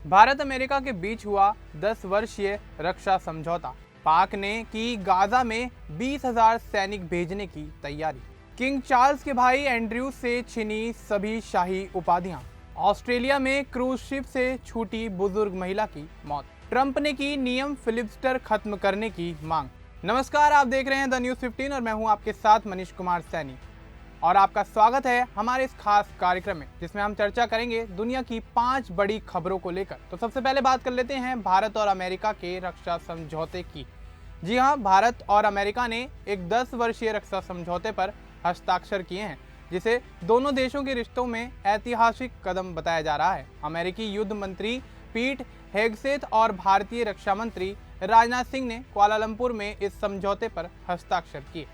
Bharat America के बीच हुआ 10 वर्षीय रक्षा समझौता। पाक ने की गाजा में 20,000 सैनिक भेजने की तैयारी। किंग चार्ल्स के भाई एंड्रयू से छिनी सभी शाही उपाधियां। ऑस्ट्रेलिया में क्रूज शिप से छूटी बुजुर्ग महिला की मौत। ट्रंप ने की नियम फिलिबस्टर खत्म करने की मांग। नमस्कार, आप देख रहे हैं द न्यूज़ 15 और मैं हूं आपके साथ मनीष कुमार सैनी और आपका स्वागत है हमारे इस खास कार्यक्रम में जिसमें हम चर्चा करेंगे दुनिया की 5 बड़ी खबरों को लेकर। तो सबसे पहले बात कर लेते हैं भारत और अमेरिका के रक्षा समझौते की। जी हां, भारत और अमेरिका ने एक 10 वर्षीय रक्षा समझौते पर हस्ताक्षर किए हैं जिसे दोनों देशों के रिश्तों में ऐतिहासिक कदम बताया जा रहा है। अमेरिकी युद्ध मंत्री पीट हेगसेथ और भारतीय रक्षा मंत्री राजनाथ सिंह ने कुआलालंपुर में इस समझौते पर हस्ताक्षर किए।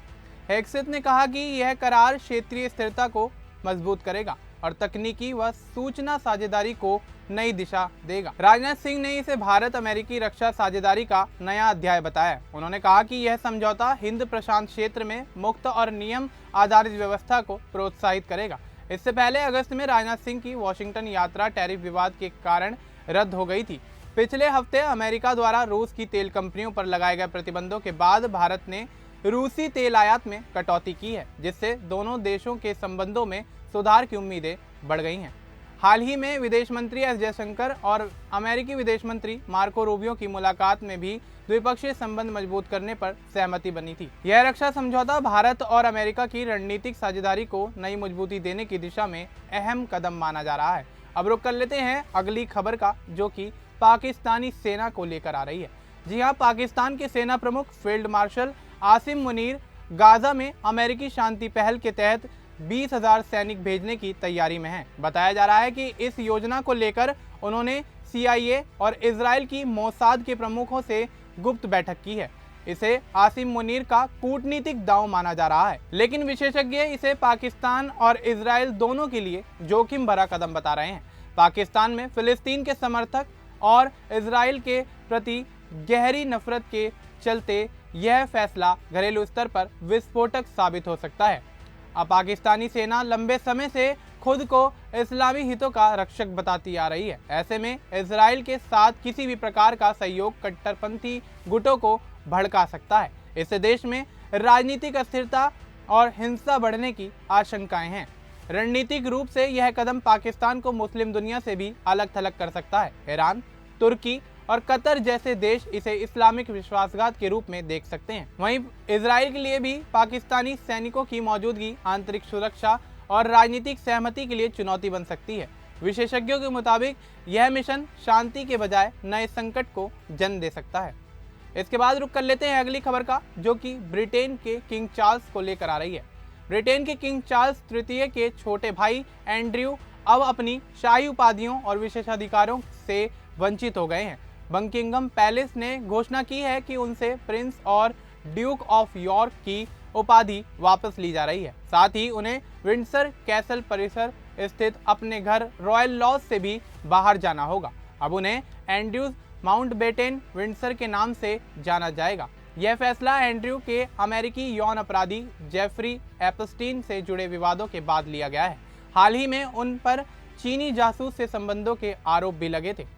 हेगसेथ ने कहा कि यह करार क्षेत्रीय स्थिरता को मजबूत करेगा और तकनीकी व सूचना साझेदारी को नई दिशा देगा। राजनाथ सिंह ने इसे भारत अमेरिकी रक्षा साझेदारी का नया अध्याय बताया। उन्होंने कहा कि यह समझौता हिंद प्रशांत क्षेत्र में मुक्त और नियम आधारित व्यवस्था को प्रोत्साहित करेगा। इससे पहले अगस्त में राजनाथ सिंह की वॉशिंगटन यात्रा टैरिफ विवाद के कारण रद्द हो गई थी। पिछले हफ्ते अमेरिका द्वारा रूस की तेल कंपनियों पर लगाए गए प्रतिबंधों के बाद भारत ने रूसी तेल आयात में कटौती की है, जिससे दोनों देशों के संबंधों में सुधार की उम्मीदें बढ़ गई हैं। हाल ही में विदेश मंत्री एस जयशंकर और अमेरिकी विदेश मंत्री मार्को रूबियो की मुलाकात में भी द्विपक्षीय संबंध मजबूत करने पर सहमति बनी थी। यह रक्षा समझौता भारत और अमेरिका की रणनीतिक साझेदारी को नई मजबूती देने की दिशा में अहम कदम माना जा रहा है। अब रुक कर लेते हैं अगली खबर का, जो कि पाकिस्तानी सेना को लेकर आ रही है। जी हाँ, पाकिस्तान के सेना प्रमुख field marshal Asim Munir Gaza में अमेरिकी शांति पहल के तहत 20,000 सैनिक भेजने की तैयारी में हैं। बताया जा रहा है कि इस योजना को लेकर उन्होंने CIA और इजराइल की मोसाद के प्रमुखों से गुप्त बैठक की है। इसे आसिम मुनीर का कूटनीतिक दांव माना जा रहा है, लेकिन विशेषज्ञ इसे पाकिस्तान और इजराइल दोनों के लिए जोखिम भरा कदम बता रहे हैं। पाकिस्तान में फिलिस्तीन के समर्थक और इजराइल के प्रति गहरी नफरत के चलते यह फैसला घरेलू स्तर पर विस्फोटक साबित हो सकता है। अब पाकिस्तानी सेना लंबे समय से खुद को इस्लामी हितों का रक्षक बताती आ रही है। ऐसे में इजराइल के साथ किसी भी प्रकार का सहयोग कट्टरपंथी गुटों को भड़का सकता है। इससे देश में राजनीतिक अस्थिरता और हिंसा बढ़ने की आशंकाएं हैं। रणनीतिक रूप से यह कदम पाकिस्तान को मुस्लिम दुनिया से भी अलग थलग कर सकता है। ईरान, तुर्की और कतर जैसे देश इसे इस्लामिक विश्वासघात के रूप में देख सकते हैं। वहीं इजराइल के लिए भी पाकिस्तानी सैनिकों की मौजूदगी आंतरिक सुरक्षा और राजनीतिक सहमति के लिए चुनौती बन सकती है। विशेषज्ञों के मुताबिक यह मिशन शांति के बजाय नए संकट को जन्म दे सकता है। इसके बाद रुक कर लेते हैं अगली खबर का, जो कि ब्रिटेन के किंग चार्ल्स को लेकर आ रही है। ब्रिटेन के किंग चार्ल्स तृतीय के छोटे भाई एंड्रयू अब अपनी शाही उपाधियों और विशेषाधिकारों से वंचित हो गए हैं। बकिंघम पैलेस ने घोषणा की है कि उनसे प्रिंस और ड्यूक ऑफ यॉर्क की उपाधि वापस ली जा रही है। साथ ही उन्हें विंडसर कैसल परिसर स्थित अपने घर रॉयल लॉज से भी बाहर जाना होगा। अब उन्हें एंड्रयूज माउंटबेटन विंडसर के नाम से जाना जाएगा। यह फैसला एंड्रयू के अमेरिकी यौन अपराधी जेफरी एपस्टीन से जुड़े विवादों के बाद लिया गया है। हाल ही में उन पर चीनी जासूस से संबंधों के आरोप भी लगे थे।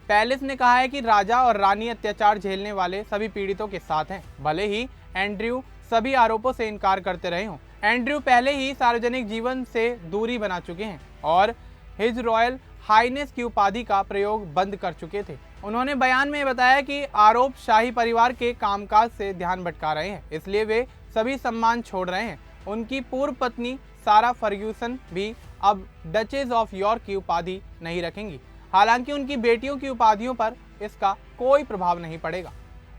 पैलेस ने कहा है कि राजा और रानी अत्याचार झेलने वाले सभी पीड़ितों के साथ हैं, भले ही एंड्रयू सभी आरोपों से इनकार करते रहे हों। एंड्रयू पहले ही सार्वजनिक जीवन से दूरी बना चुके हैं और हिज रॉयल हाइनेस की उपाधि का प्रयोग बंद कर चुके थे। उन्होंने बयान में बताया कि आरोप शाही परिवार के कामकाज से ध्यान भटका रहे हैं, इसलिए वे सभी सम्मान छोड़ रहे हैं। उनकी पूर्व पत्नी सारा फर्ग्यूसन भी अब डचेस ऑफ यॉर्क की उपाधि नहीं रखेंगी। हालांकि उनकी बेटियों की उपाधियों पर इसका कोई प्रभाव नहीं पड़ेगा।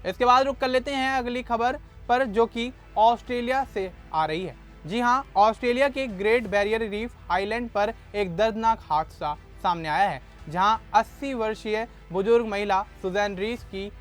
इसके बाद रुक कर लेते हैं अगली खबर पर, जो कि ऑस्ट्रेलिया से आ रही है। जी हां, ऑस्ट्रेलिया के ग्रेट बैरियर रीफ आइलैंड पर एक दर्दनाक हादसा सामने आया है, जहां 80 वर्षीय बुजुर्ग महिला सुजैन रीस की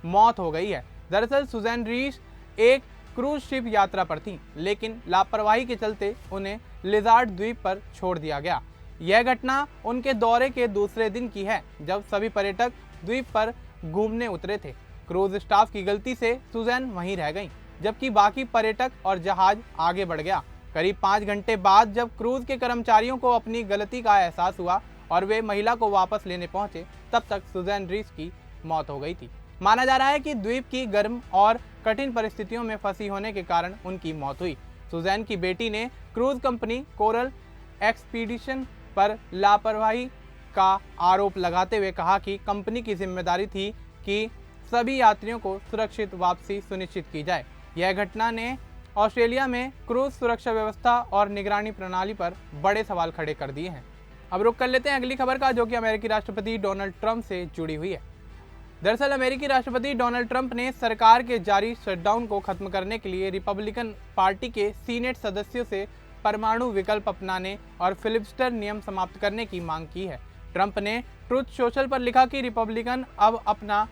मौत हो गई है। दरअसल सुजैन रीस एक क्रूज शिप यात्रा पर थी, लेकिन लापरवाही के चलते उन्हें लिजार्ड द्वीप पर छोड़ दिया गया। यह घटना उनके दौरे के दूसरे दिन की है, जब सभी पर्यटक द्वीप पर घूमने उतरे थे। क्रूज स्टाफ की गलती से सुजैन वहीं रह गईं, जबकि बाकी पर्यटक और जहाज आगे बढ़ गया। करीब 5 घंटे बाद जब क्रूज के कर्मचारियों को अपनी गलती का एहसास हुआ और वे महिला को वापस लेने पहुंचे तब तक सुजैन रीस की मौत हो गई थी। माना जा रहा है कि द्वीप की गर्म और कठिन परिस्थितियों में फंसी होने के कारण उनकी मौत हुई। सुजैन की बेटी ने क्रूज कंपनी कोरल एक्सपीडिशन पर लापरवाही का आरोप लगाते हुए कहा कि कंपनी की जिम्मेदारी थी कि सभी यात्रियों को सुरक्षित वापसी सुनिश्चित की जाए। यह घटना ने ऑस्ट्रेलिया में क्रूज सुरक्षा व्यवस्था और निगरानी प्रणाली पर बड़े सवाल खड़े कर दिए हैं। अब रुख कर लेते हैं अगली खबर का, जो कि अमेरिकी राष्ट्रपति डोनाल्ड ट्रंप से जुड़ी हुई है। दरअसल अमेरिकी राष्ट्रपति डोनाल्ड ट्रंप ने सरकार के जारी शटडाउन को खत्म करने के लिए रिपब्लिकन पार्टी के सीनेट सदस्यों से परमाणु विकल्प अपनाने और फिलिबस्टर नियम समाप्त करने की मांग की है। ट्रंप ने ट्रुथ सोशल पर लिखा कि रिपब्लिकन अब अपना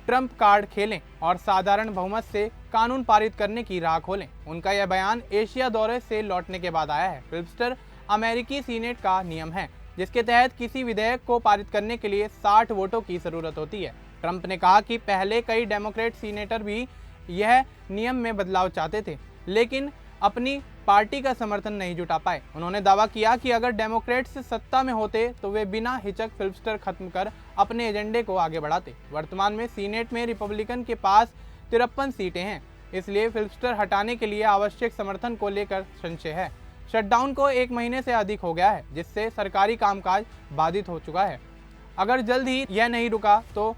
ट्रंप कार्ड खेलें और साधारण बहुमत से कानून पारित करने की राह खोलें। उनका यह बयान एशिया दौरे से लौटने के बाद आया है। फिलिबस्टर अमेरिकी सीनेट का नियम है जिसके तहत किसी विधेयक को पारित करने के लिए 60 वोटों की जरूरत होती है। ट्रंप ने कहा कि पहले कई डेमोक्रेट सीनेटर भी यह नियम में बदलाव चाहते थे, लेकिन अपनी पार्टी का समर्थन नहीं जुटा पाए। उन्होंने दावा किया कि अगर डेमोक्रेट्स सत्ता में होते तो वे बिना हिचक फिलिबस्टर खत्म कर अपने एजेंडे को आगे बढ़ाते। वर्तमान में सीनेट में रिपब्लिकन के पास 53 सीटें हैं, इसलिए फिलिबस्टर हटाने के लिए आवश्यक समर्थन को लेकर संशय है। शटडाउन को 1 महीने से अधिक हो गया है, जिससे सरकारी कामकाज बाधित हो चुका है। अगर जल्द ही यह नहीं रुका तो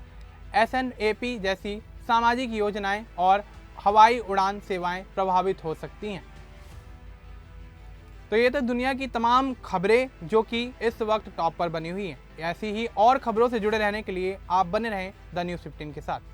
SNAP जैसी सामाजिक योजनाएं और हवाई उड़ान सेवाएं प्रभावित हो सकती हैं। तो ये तो दुनिया की तमाम खबरें जो कि इस वक्त टॉप पर बनी हुई हैं। ऐसी ही और खबरों से जुड़े रहने के लिए आप बने रहें द न्यूज़ 15 के साथ।